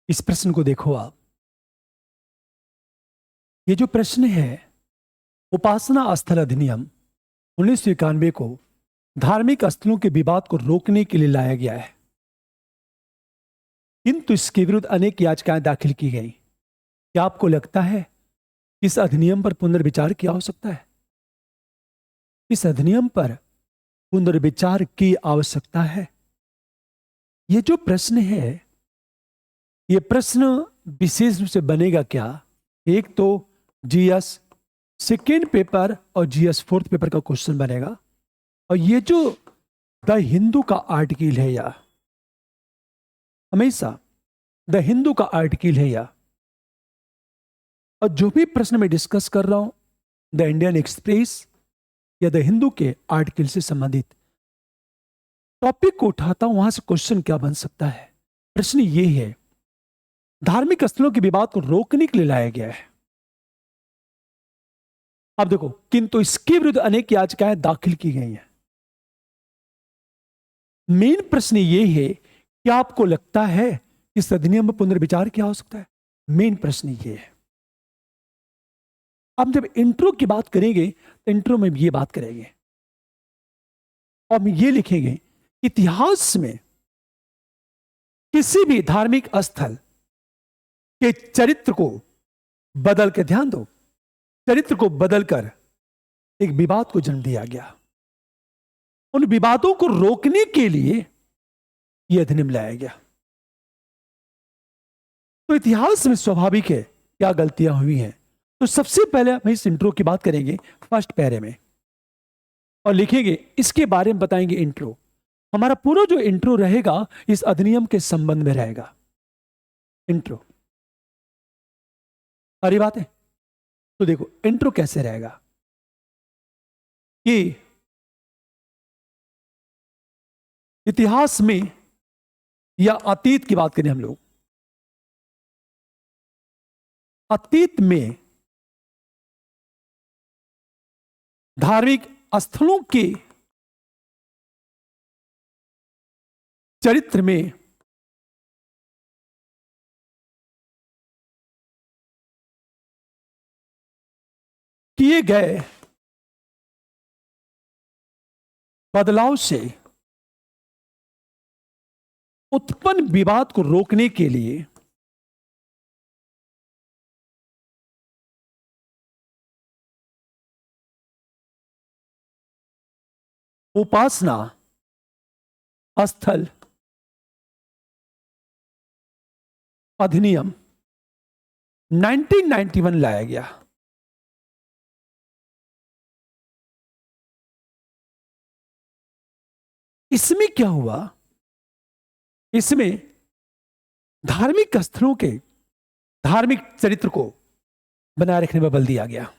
इस प्रश्न को देखो आप। ये जो प्रश्न है, उपासना स्थल अधिनियम 1991 को धार्मिक स्थलों के विवाद को रोकने के लिए लाया गया है, किंतु इसके विरुद्ध अनेक याचिकाएं दाखिल की गई। क्या आपको लगता है इस अधिनियम पर पुनर्विचार किया हो सकता है? इस अधिनियम पर पुनर्विचार की आवश्यकता है। ये जो प्रश्न है, ये प्रश्न विशेष रूप से बनेगा क्या? एक तो जीएस सेकेंड पेपर और जीएस फोर्थ पेपर का क्वेश्चन बनेगा, और ये जो द हिंदू का आर्टिकल है, या हमेशा द हिंदू का आर्टिकल है, या और जो भी प्रश्न मैं डिस्कस कर रहा हूं द इंडियन एक्सप्रेस या द हिंदू के आर्टिकल से संबंधित टॉपिक को उठाता हूं, वहां से क्वेश्चन क्या बन सकता है? प्रश्न ये है, धार्मिक स्थलों के विवाद को रोकने के लिए लाया गया है। अब देखो, किंतु इसके विरुद्ध अनेक याचिकाएं दाखिल की गई हैं। मेन प्रश्न ये है, क्या आपको लगता है इस अधिनियम में पुनर्विचार किया हो सकता है? मेन प्रश्न ये है। अब जब इंट्रो की बात करेंगे तो इंट्रो में ये बात करेंगे और हम ये लिखेंगे, इतिहास में किसी भी धार्मिक स्थल के चरित्र को बदल के, ध्यान दो, चरित्र को बदलकर एक विवाद को जन्म दिया गया। उन विवादों को रोकने के लिए यह अधिनियम लाया गया। तो इतिहास में स्वाभाविक है क्या गलतियां हुई हैं। तो सबसे पहले हम इस इंट्रो की बात करेंगे फर्स्ट पैरे में और लिखेंगे, इसके बारे में बताएंगे। इंट्रो, हमारा पूरा जो इंट्रो रहेगा इस अधिनियम के संबंध में रहेगा। इंट्रो, अरे बात है। तो देखो इंट्रो कैसे रहेगा कि इतिहास में या अतीत की बात करें हम लोग, अतीत में धार्मिक स्थलों के चरित्र में किए गए बदलाव से उत्पन्न विवाद को रोकने के लिए उपासना स्थल अधिनियम 1991 लाया गया। इसमें क्या हुआ, इसमें धार्मिक स्थलों के धार्मिक चरित्र को बनाए रखने पर बल दिया गया।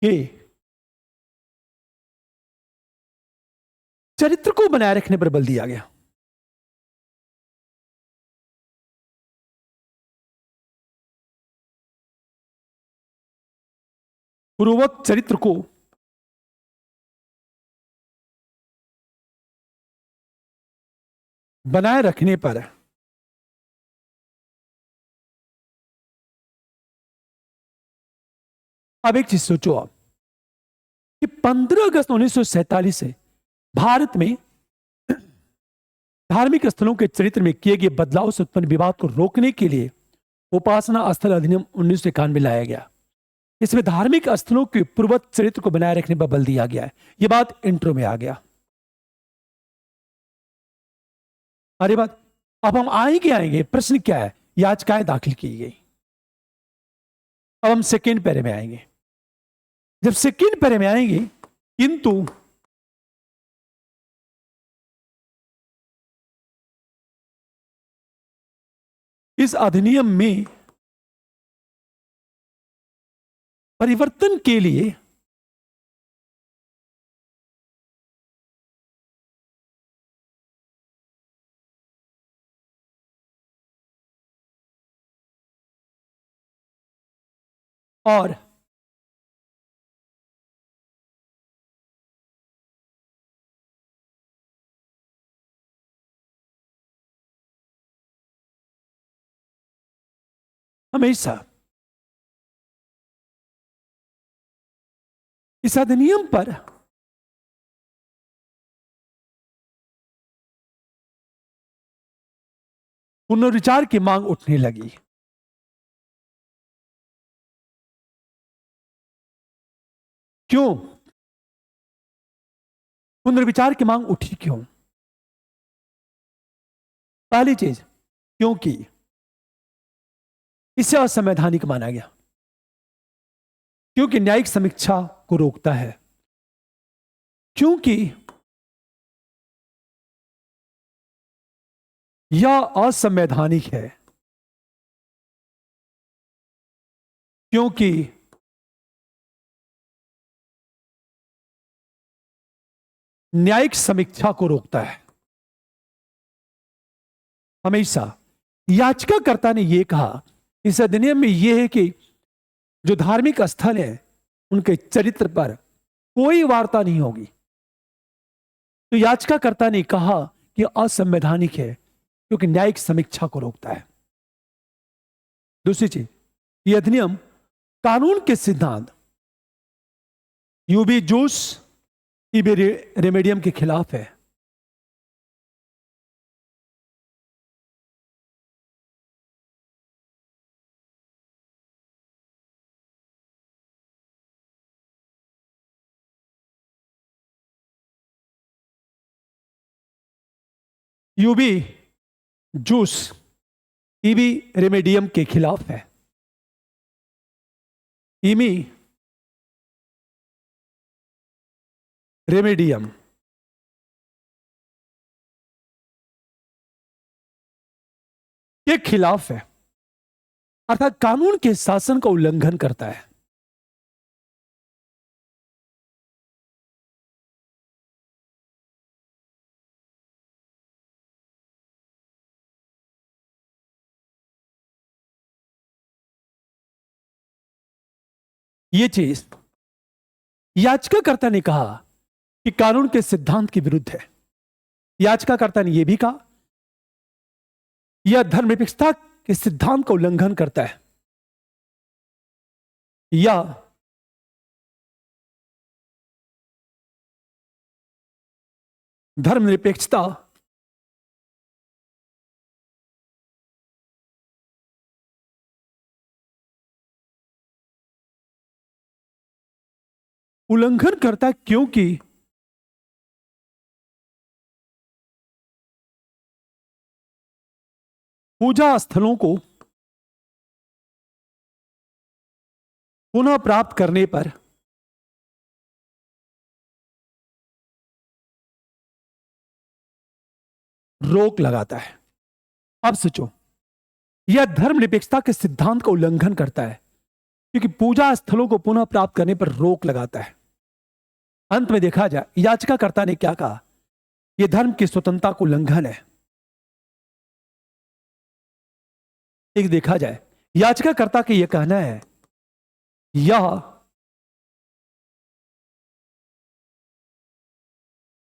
कि चरित्र को बनाए रखने पर बल दिया गया। पूर्ववत चरित्र को बनाए रखने पर अब एक चीज सोचो आप कि 15 अगस्त 1947 से भारत में धार्मिक स्थलों के चरित्र में किए गए बदलाव से उत्पन्न विवाद को रोकने के लिए उपासना स्थल अधिनियम 1991 लाया गया। इसमें धार्मिक स्थलों के पूर्ववत चरित्र को बनाए रखने पर बल दिया गया है। यह बात इंट्रो में आ गया। अरे बात, अब हम आएंगे प्रश्न क्या है, याचिकाएं दाखिल की गई। अब हम सेकेंड पैरे में आएंगे। जब सेकेंड पैरे में आएंगे, किंतु इस अधिनियम में परिवर्तन के लिए और हमेशा इस अधिनियम पर पुनर्विचार की मांग उठने लगी। क्यों पुनर्विचार की मांग उठी? क्यों? पहली चीज, क्योंकि इसे असंवैधानिक माना गया, क्योंकि न्यायिक समीक्षा को रोकता है, क्योंकि यह असंवैधानिक है, क्योंकि न्यायिक समीक्षा को रोकता है। हमेशा याचिकाकर्ता ने यह कहा, इस अधिनियम में यह है कि जो धार्मिक स्थल है उनके चरित्र पर कोई वार्ता नहीं होगी। तो याचिकाकर्ता ने कहा कि असंवैधानिक है क्योंकि न्यायिक समीक्षा को रोकता है। दूसरी चीज, यह अधिनियम कानून के सिद्धांत यूबी जूस इबी रेमेडियम के खिलाफ है। यूबी जूस इबी रेमेडियम के खिलाफ है। इमी रेमेडियम के खिलाफ है, अर्थात कानून के शासन का उल्लंघन करता है। यह चीज याचिकाकर्ता ने कहा कि कानून के सिद्धांत के विरुद्ध है। याचिकाकर्ता ने यह भी कहा यह धर्मनिरपेक्षता के सिद्धांत का उल्लंघन करता है, या धर्मनिरपेक्षता उल्लंघन करता है, क्योंकि पूजा स्थलों को पुनः प्राप्त करने पर रोक लगाता है। अब सोचो, यह धर्मनिरपेक्षता के सिद्धांत का उल्लंघन करता है क्योंकि पूजा स्थलों को पुनः प्राप्त करने पर रोक लगाता है। अंत में देखा जाए याचिकाकर्ता ने क्या कहा, यह धर्म की स्वतंत्रता का उल्लंघन है। एक देखा जाए याचिकाकर्ता का यह कहना है यह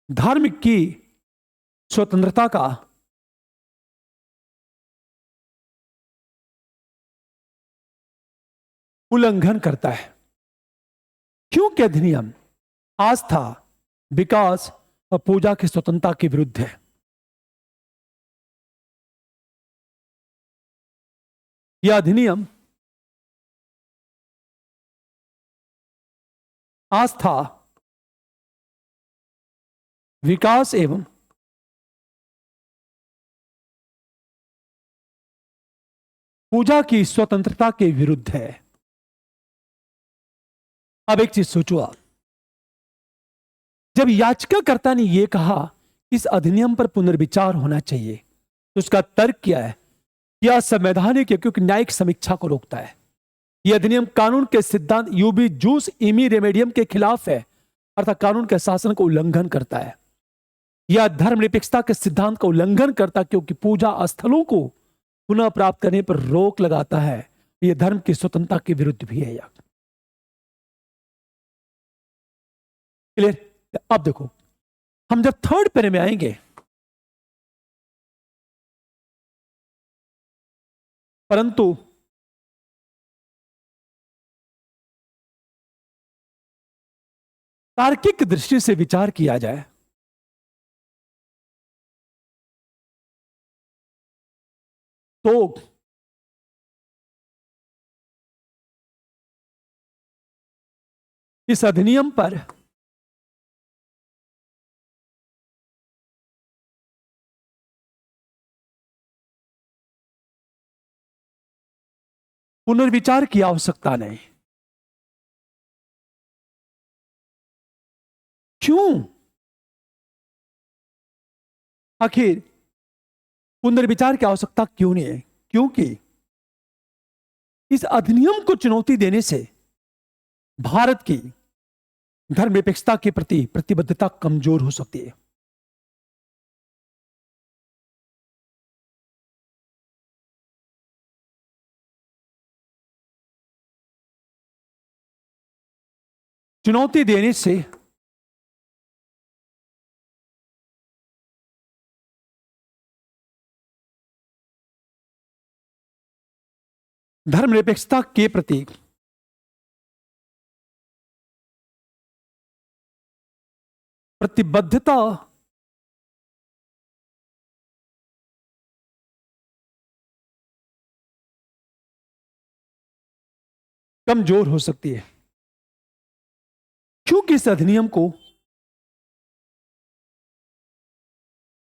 धर्म की स्वतंत्रता का उल्लंघन करता है, क्योंकि अधिनियम आस्था, विकास और पूजा की स्वतंत्रता के विरुद्ध है। यह अधिनियम आस्था, विकास एवं पूजा की स्वतंत्रता के विरुद्ध है। अब एक चीज सोचो आप, जब याचिकाकर्ता ने यह कहा इस अधिनियम पर पुनर्विचार होना चाहिए, तो उसका तर्क क्या है? यह संवैधानिक है क्योंकि न्यायिक समीक्षा को रोकता है। यह अधिनियम कानून के सिद्धांत यूबी जूस इमी रेमेडियम के खिलाफ है, अर्थात कानून के शासन को उल्लंघन करता है। यह धर्मनिरपेक्षता के सिद्धांत का उल्लंघन करता है क्योंकि पूजा स्थलों को पुनः प्राप्त करने पर रोक लगाता है। यह धर्म की स्वतंत्रता के विरुद्ध भी है। क्लियर? अब देखो, हम जब थर्ड पेरे में आएंगे, परंतु तार्किक दृष्टि से विचार किया जाए तो इस अधिनियम पर पुनर्विचार की आवश्यकता नहीं। क्यों? आखिर पुनर्विचार की आवश्यकता क्यों नहीं है? क्योंकि इस अधिनियम को चुनौती देने से भारत की धर्मनिरपेक्षता के प्रति प्रतिबद्धता कमजोर हो सकती है। चुनौती देने से धर्मनिरपेक्षता के प्रति प्रतिबद्धता कमजोर हो सकती है, क्योंकि इस अधिनियम को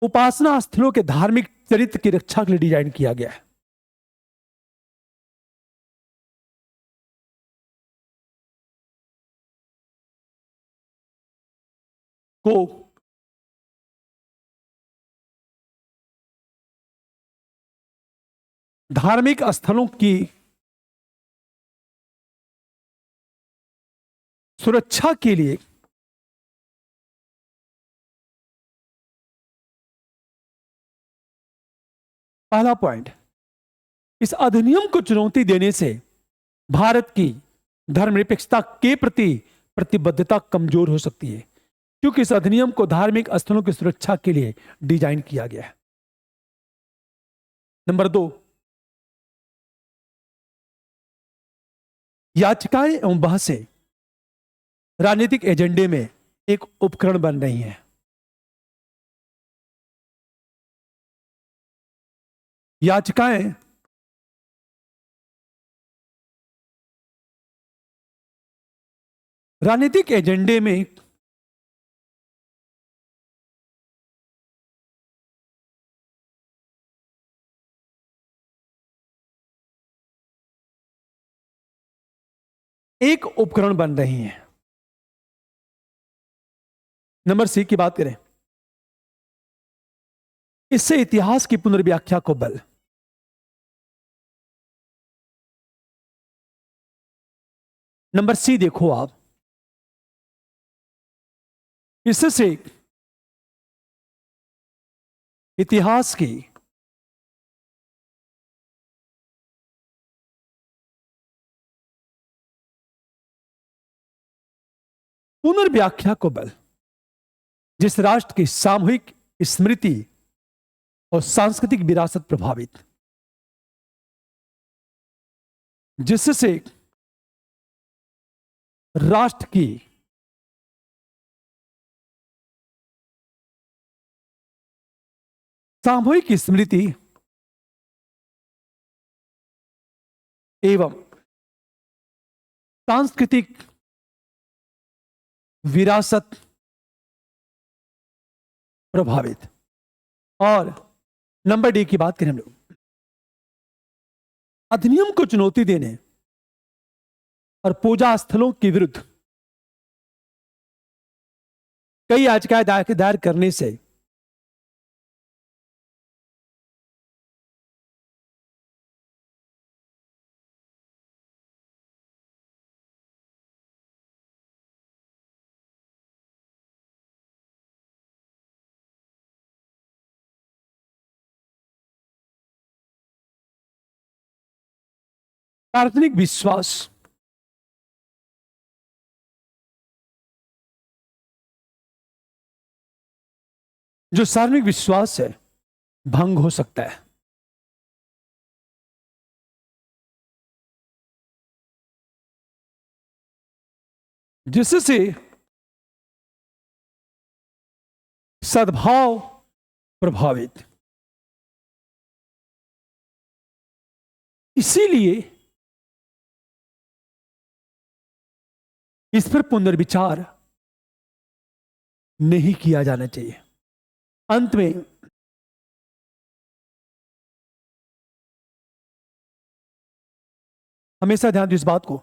उपासना स्थलों के धार्मिक चरित्र की रक्षा के लिए डिजाइन किया गया है। को धार्मिक स्थलों की सुरक्षा के लिए पहला पॉइंट, इस अधिनियम को चुनौती देने से भारत की धर्मनिरपेक्षता के प्रति प्रतिबद्धता कमजोर हो सकती है, क्योंकि इस अधिनियम को धार्मिक स्थलों की सुरक्षा के लिए डिजाइन किया गया है। नंबर 2, याचिकाएं एवं बहसें राजनीतिक एजेंडे में एक उपकरण बन रही हैं। याचिकाएं राजनीतिक एजेंडे में एक उपकरण बन रही हैं। नंबर सी की बात करें, इससे इतिहास की पुनर्व्याख्या को बल। नंबर सी देखो आप, इससे इतिहास की पुनर्व्याख्या को बल, जिस राष्ट्र की सामूहिक स्मृति और सांस्कृतिक विरासत प्रभावित, जिससे राष्ट्र की सामूहिक स्मृति एवं सांस्कृतिक विरासत प्रभावित। और नंबर डी की बात करें हम लोग, अधिनियम को चुनौती देने और पूजा स्थलों के विरुद्ध कई याचिकाएं दायर करने से सार्वजनिक विश्वास जो सार्वजनिक विश्वास है भंग हो सकता है। जिससे सद्भाव प्रभावित। इसीलिए इस पर पुनर्विचार नहीं किया जाना चाहिए। अंत में हमेशा ध्यान दो इस बात को,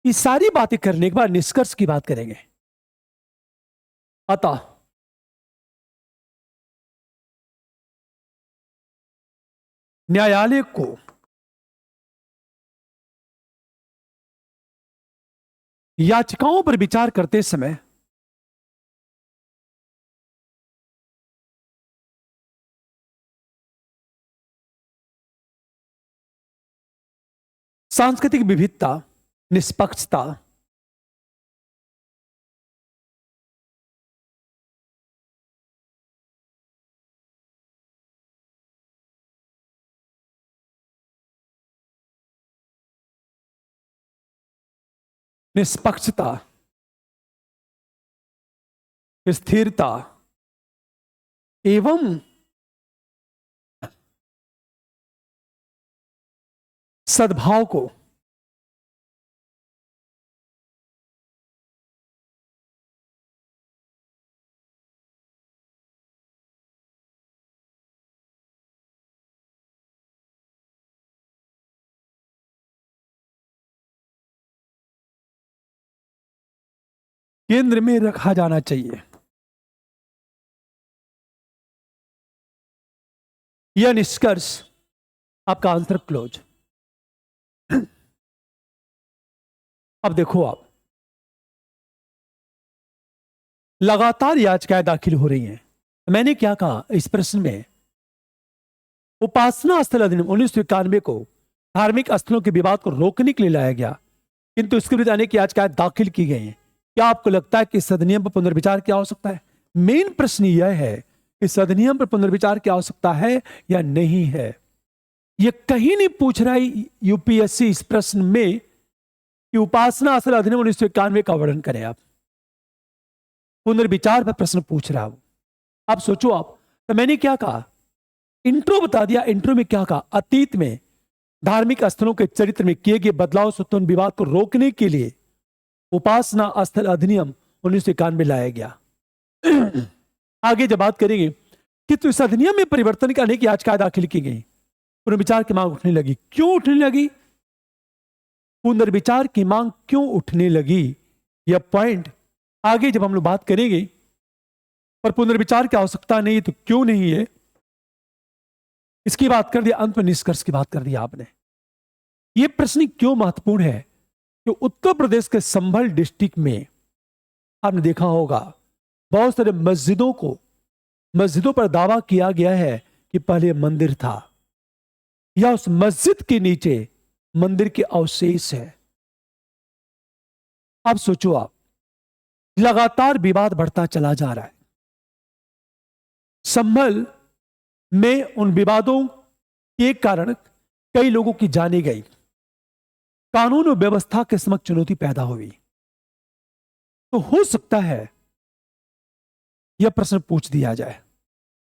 ये सारी बातें करने के बाद निष्कर्ष की बात करेंगे। अतः न्यायालय को याचिकाओं पर विचार करते समय सांस्कृतिक विविधता, निष्पक्षता, निष्पक्षता, स्थिरता एवं सद्भाव को केंद्र में रखा जाना चाहिए। यह निष्कर्ष आपका आंसर क्लोज। अब देखो, आप लगातार याचिकाएं दाखिल हो रही हैं। मैंने क्या कहा इस प्रश्न में, उपासना स्थल अधिनियम 1991 को धार्मिक स्थलों के विवाद को रोकने के लिए लाया गया, किंतु इसके विरुद्ध अनेक याचिकाएं दाखिल की गई हैं। क्या आपको लगता है कि इस अधिनियम पर पुनर्विचार की आवश्यकता है? मेन प्रश्न यह है कि इस अधिनियम पर पुनर्विचार की आवश्यकता है या नहीं है। यह कहीं नहीं पूछ रहा है यूपीएससी इस प्रश्न में कि उपासना स्थल अधिनियम 1991 का वर्णन करें। आप पुनर्विचार पर प्रश्न पूछ रहा हूं। आप सोचो, आप तो मैंने क्या कहा, इंट्रो बता दिया। इंट्रो में क्या कहा, अतीत में धार्मिक स्थलों के चरित्र में किए गए बदलाव से विवाद को रोकने के लिए उपासना स्थल अधिनियम 1991 लाया गया। आगे जब बात करेंगे कि तो इस अधिनियम में परिवर्तन के अनेक याचिकाएं दाखिल की गई, पुनर्विचार की मांग उठने लगी। क्यों उठने लगी? पुनर्विचार की मांग क्यों उठने लगी, यह पॉइंट आगे जब हम लोग बात करेंगे। पर पुनर्विचार की आवश्यकता नहीं तो क्यों नहीं है, इसकी बात कर दी। अंत में निष्कर्ष की बात कर दी आपने। यह प्रश्न क्यों महत्वपूर्ण है कि उत्तर प्रदेश के संभल डिस्ट्रिक्ट में आपने देखा होगा बहुत सारे मस्जिदों पर दावा किया गया है कि पहले मंदिर था, या उस मस्जिद के नीचे मंदिर के अवशेष है। अब सोचो, आप लगातार विवाद बढ़ता चला जा रहा है। संभल में उन विवादों के कारण कई लोगों की जाने गई, कानून और व्यवस्था के समक्ष चुनौती पैदा हुई। तो हो सकता है यह प्रश्न पूछ दिया जाए,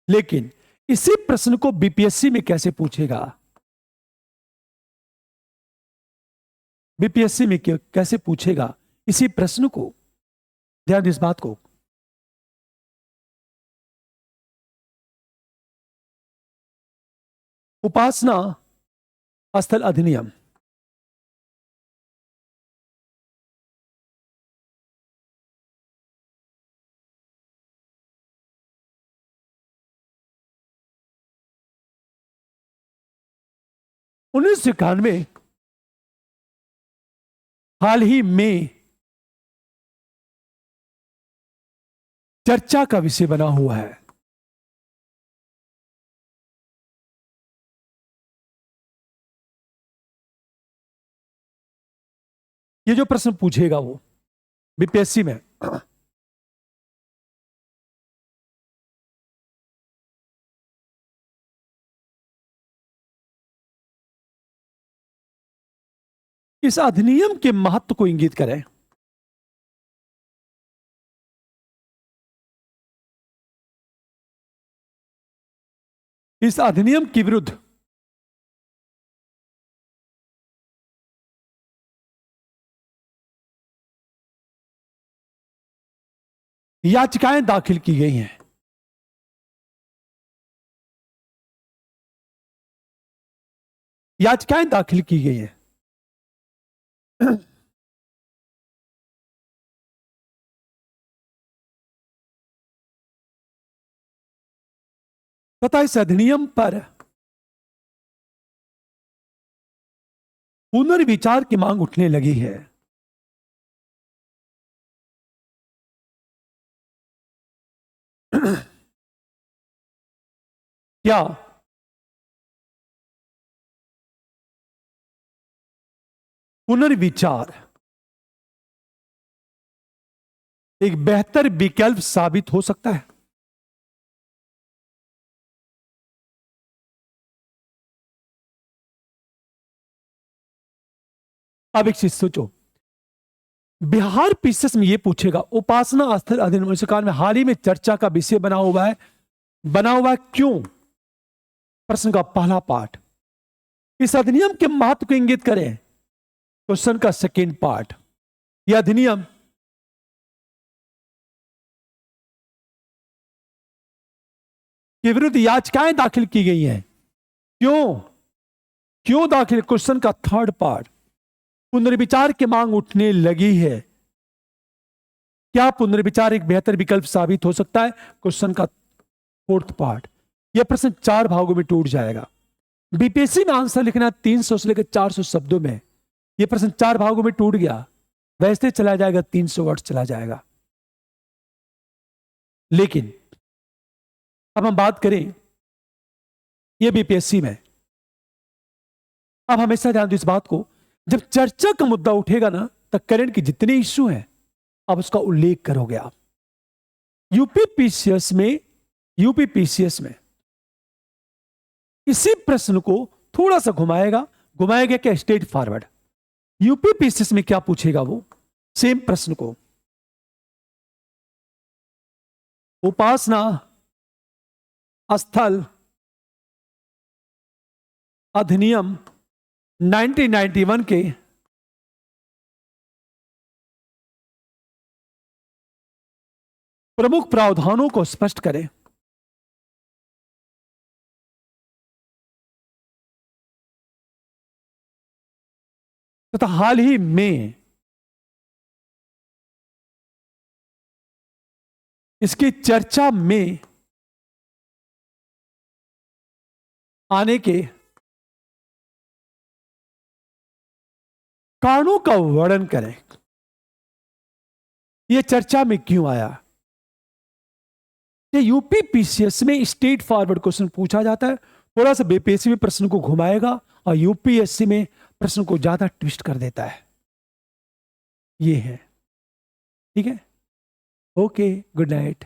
लेकिन इसी प्रश्न को बीपीएससी में कैसे पूछेगा? बीपीएससी में कैसे पूछेगा इसी प्रश्न को? ध्यान दो इस बात को। उपासना स्थल अधिनियम उन्नीस सौ इक्यानवे हाल ही में चर्चा का विषय बना हुआ है। ये जो प्रश्न पूछेगा वो बीपीएससी में, इस अधिनियम के महत्व को इंगित करें। इस अधिनियम के विरुद्ध याचिकाएं दाखिल की गई हैं। याचिकाएं दाखिल की गई हैं। तथा इस अधिनियम पर पुनर्विचार की मांग उठने लगी है। क्या पुनर्विचार एक बेहतर विकल्प साबित हो सकता है? अब एक चीज सोचो, बिहार पीसीएस में यह पूछेगा उपासना स्थल अधिनियम काल में हाल ही में चर्चा का विषय बना हुआ है क्यों? प्रश्न का पहला पार्ट इस अधिनियम के महत्व को इंगित करें। क्वेश्चन का सेकेंड पार्ट यह अधिनियम के विरुद्ध याचिकाएं दाखिल की गई हैं, क्यों दाखिल? क्वेश्चन का थर्ड पार्ट पुनर्विचार की मांग उठने लगी है, क्या पुनर्विचार एक बेहतर विकल्प साबित हो सकता है? क्वेश्चन का फोर्थ पार्ट। यह प्रश्न 4 भागों में टूट जाएगा। बीपीएससी में आंसर लिखना 300 से लेकर 400 शब्दों में, यह प्रश्न 4 भागों में टूट गया, वैसे चला जाएगा 300 वर्ड चला जाएगा। लेकिन अब हम बात करें यह बीपीएससी में, अब हमेशा ध्यान दो इस बात को, जब चर्चा का मुद्दा उठेगा ना तो करंट के जितने इश्यू हैं अब उसका उल्लेख करोगे आप। यूपीपीसीएस में इसी प्रश्न को थोड़ा सा घुमाएगा क्या स्ट्रेट फॉरवर्ड। यूपीपीसीएस में क्या पूछेगा वो सेम प्रश्न को, उपासना स्थल अधिनियम 1991 के प्रमुख प्रावधानों को स्पष्ट करें। तथा हाल ही में इसकी चर्चा में आने के कारणों का वर्णन करें। यह चर्चा में क्यों आया? यूपीपीसीएस में स्ट्रेट फॉरवर्ड क्वेश्चन पूछा जाता है, थोड़ा सा बीपीएससी में प्रश्न को घुमाएगा और यूपीएससी में प्रश्न को ज्यादा ट्विस्ट कर देता है। ये है, ठीक है। Okay, good night.